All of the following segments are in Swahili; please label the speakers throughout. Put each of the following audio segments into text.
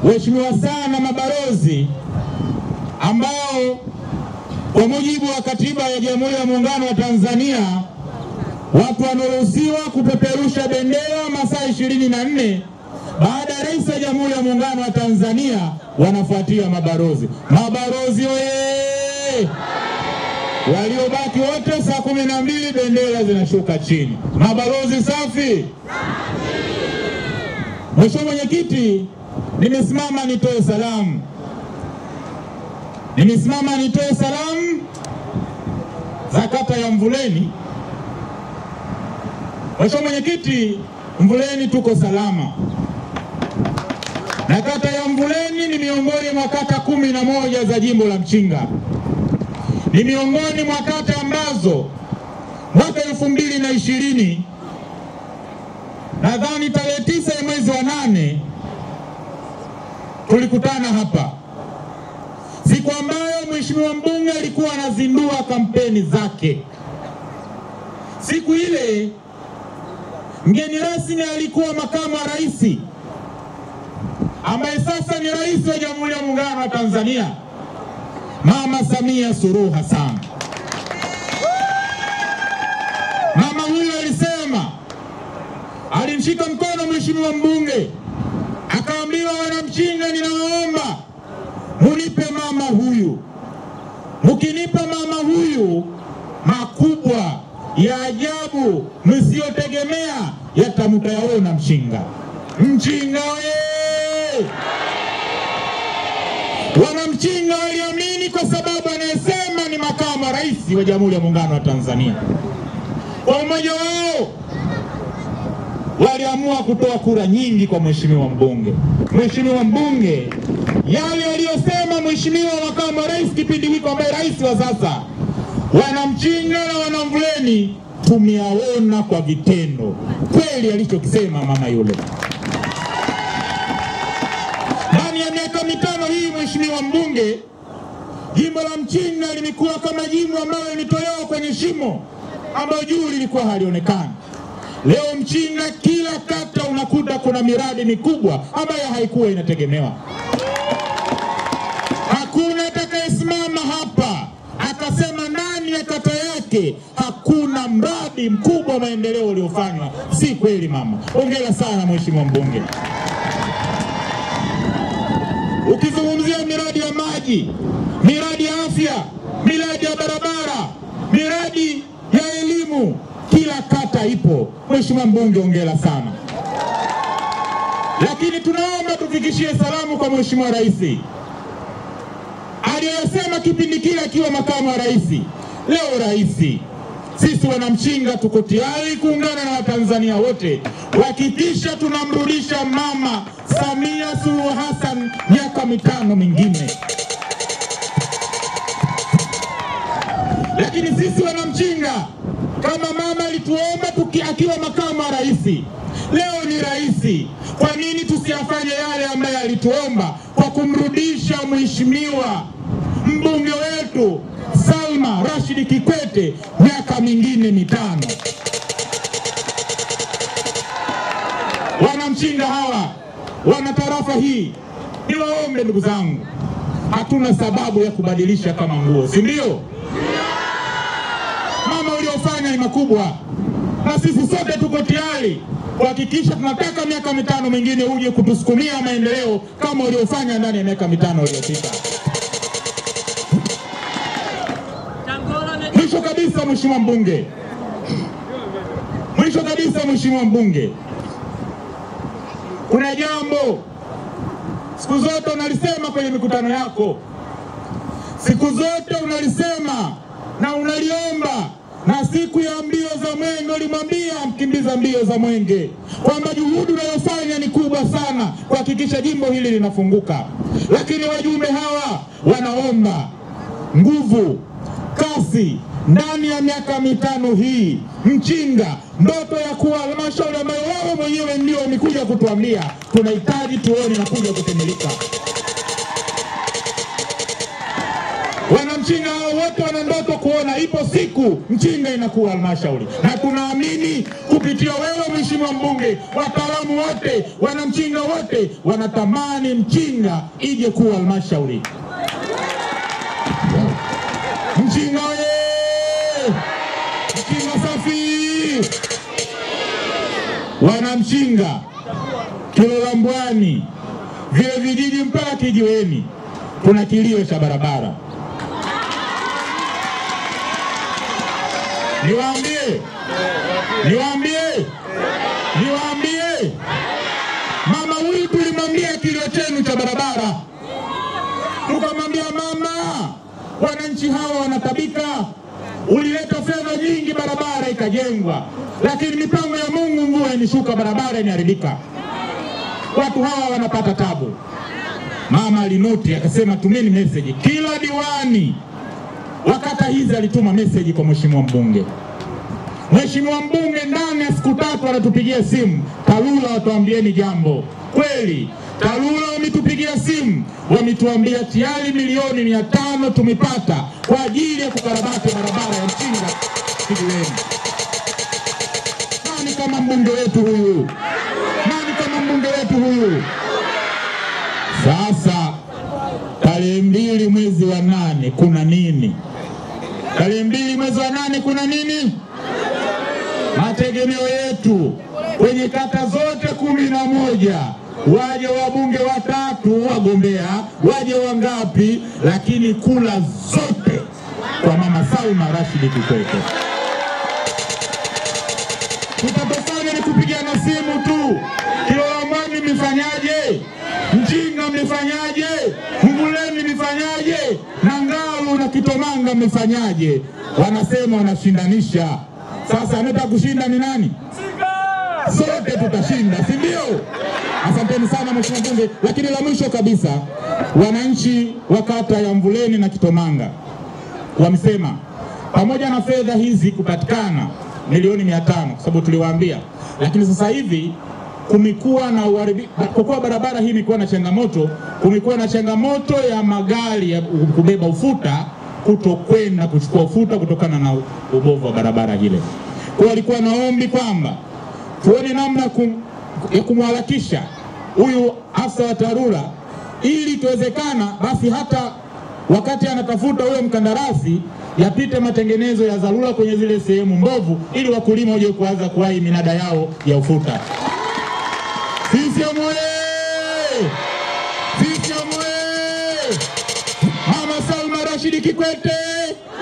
Speaker 1: waheshimiwa sana mabalozi ambao kwa mujibu wa katiba ya Jamhuri ya Muungano wa Tanzania watu wanaruhusiwa kupeperusha bendera masaa 24. Baada ya Rais wa Jamhuri ya Muungano wa Tanzania wanafuatia mabalozi. Mabalozi oye! Waliobaki wote saa 12 bendera zinashuka chini. Mabalozi safi. Mheshimiwa Mwenyekiti, nimesimama nitoe salamu. Za kata ya Mvuleni. Mheshimiwa Mwenyekiti, Mvuleni tuko salama. Na kata ya Mvuleni ni miongoni mwa kata 11 za jimbo la Mchinga. Ni miongoni mwa kata ambazo mwaka 2020 nadhani tarehe 9 ya mwezi wa 8 tulikutana hapa. Siku ambayo Mheshimiwa mbunge alikuwa anazindua kampeni zake. Siku ile mgeni rasmi alikuwa makamu wa rais ambaye sasa ni rais wa Jamhuri ya Muungano wa Tanzania, Mama Samia Suluhu Hassan. Mama huyu alisema, alimshika mkono Mheshimiwa mbunge, akaambiwa, Wanamchinga, ninaomba munipe mama huyu. Mkinipa mama huyu, makubwa ya ajabu msiyotegemea yatamtayaona Mchinga. Mchinga we! Wanamchinga waliamini kwa sababu anayesema ni makamu wa rais wa Jamhuri ya Muungano wa Tanzania. Kwa umoja wao waliamua kutoa kura nyingi kwa Mheshimiwa mbunge. Mheshimiwa mbunge, yale aliyosema Mheshimiwa makamu wa rais kipindi hiko ambaye rais wa sasa, Wanamchinga na Wanamvuleni tumeaona kwa vitendo. Kweli alichokisema mama yule. Ndani ya miaka 5 hii Mheshimiwa mbunge, jimbo la Mchinga limekuwa kama jimbo ambalo lilitolewa kwenye shimo ambalo juu lilikuwa halionekani. Leo Mchinga kila kata unakuta kuna miradi mikubwa ambayo haikuwa inategemewa. Hakuna atakayesimama hapa akasema ndani ya kata yake hakuna mradi mkubwa maendeleo uliofanywa. Si kweli mama. Hongera sana Mheshimiwa mbunge. Ukizungumzia miradi ya maji, miradi ya afya, miradi ya barabara, miradi ya elimu, kila kata ipo. Mheshimiwa mbunge, hongera sana. Lakini tunaomba tufikishie salamu kwa Mheshimiwa Rais. Aliyosema kipindi kile akiwa makamu wa rais. Leo rais, sisi Wanamchinga tuko tayari kuungana na Watanzania wote kuhakikisha tunamrudisha Mama Samia Suluhu Hassan miaka 5 mingine. Lakini sisi Wanamchinga, kama mama alituomba akiwa makamu wa rais, leo ni rais, kwa nini tusiyafanye yale ambayo alituomba kwa kumrudisha Mheshimiwa mbunge wetu Salma Rashid Kikwete miaka mingine 5? Wanamchinga hawa, wana tarafa hii, niwaombe ndugu zangu, hatuna sababu ya kubadilisha kama nguo, si ndio? Mama uliofanya ni makubwa, na sisi sote tuko tayari kuhakikisha tunataka miaka 5 mingine uje kutusukumia maendeleo kama uliofanya ndani ya miaka 5 iliyopita. Mwisho kabisa Mheshimiwa mbunge, kuna jambo siku zote unalisema kwenye mikutano yako, siku zote unalisema na unaliomba, na siku ya mbio za mwenge ulimwambia mkimbiza mbio za mwenge kwamba juhudi unayofanya ni kubwa sana kuhakikisha jimbo hili linafunguka. Lakini wajumbe hawa wanaomba nguvu, kasi. Ndani ya miaka 5 hii Mchinga, ndoto ya kuwa halmashauri ambayo wewe mwenyewe ndio umekuja kutuambia tunahitaji tuone na kuja kutimilika. Wanamchinga wote wana ndoto kuona ipo siku Mchinga inakuwa halmashauri, na tunaamini kupitia wewe Mheshimiwa mbunge, wataalamu wote, Wanamchinga wote wanatamani Mchinga ije kuwa halmashauri. Mchinga wewe, Mchinga safi. Wanamchinga Kilolambwani, vile vijiji mpaka Kijiweni kuna kilio cha barabara. Niwaambie mama huyu tulimwambia kilio chenu cha barabara. Tukamwambia mama, wananchi hawa wanatabika. Ulileta fedha nyingi, barabara ikajengwa, lakini mipango ya Mungu, mvua inishuka, barabara inaharibika. Watu hawa wanapata tabu. Mama alinoti akasema tumeni message. Kila diwani wakata hizi alituma message kwa Mheshimiwa mbunge. Mheshimiwa mbunge ndani ya siku 3 anatupigia simu, TARURA watuambieni jambo. Kweli TARURA wametupigia simu, wametuambia tayari milioni 500 tumepata kwa ajili ya kukarabati barabara ya Mchinga Kijiweni. Nani kama mbunge wetu huyu? Nani kama mbunge wetu huyu? Sasa tarehe 2 mwezi wa 8 kuna nini? Tarehe 2 mwezi wa 8 kuna nini? Mategemeo yetu kwenye kata zote 11 waje wabunge 3 wagombea, waje wangapi, lakini kula zote kwa Mama Salma Rashid Kikwete. Tutatofanya ni kupigana simu tu. Kilolambwani mmefanyaje? Mchinga mmefanyaje? Mbuleni mmefanyaje? Na Ngalu na Kitomanga mmefanyaje? Wanasema wanashindanisha. Sasa anataka kushinda ni nani? Sote tutashinda, si ndio? Asanteni sana Mheshimiwa mbunge. Lakini la mwisho kabisa, wananchi wa kata ya Mbuleni na Kitomanga wamesema pamoja na fedha hizi kupatikana milioni 500 kwa sababu tuliwaambia, lakini sasa hivi kumekuwa na kwa kuwa barabara hii imekuwa na changamoto, kumekuwa na changamoto ya magari ya kubeba ufuta kutokwenda kuchukua ufuta kutokana na ubovu wa barabara ile. Kwa walikuwa naombi kwamba tuone namna ya kumharakisha huyu afisa wa TARURA ili tuwezekana basi hata wakati anatafuta huyo mkandarasi yapite matengenezo ya dharura kwenye zile sehemu mbovu ili wakulima waje kuanza kuwahi minada yao ya ufuta. CCM oye! CCM oye! Mama Salma Rashid Kikwete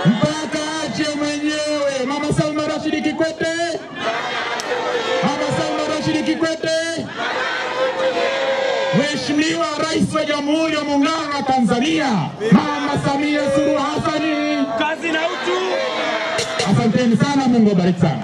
Speaker 1: mpaka ache mwenyewe. Mama Salma Rashid Kikwete. Mama Salma Rashid Kikwete. Mheshimiwa Rais wa Jamhuri ya Muungano wa Tanzania Mama Samia Suluhu Hassan, kazi na utu. Asanteni sana, Mungu awabariki sana.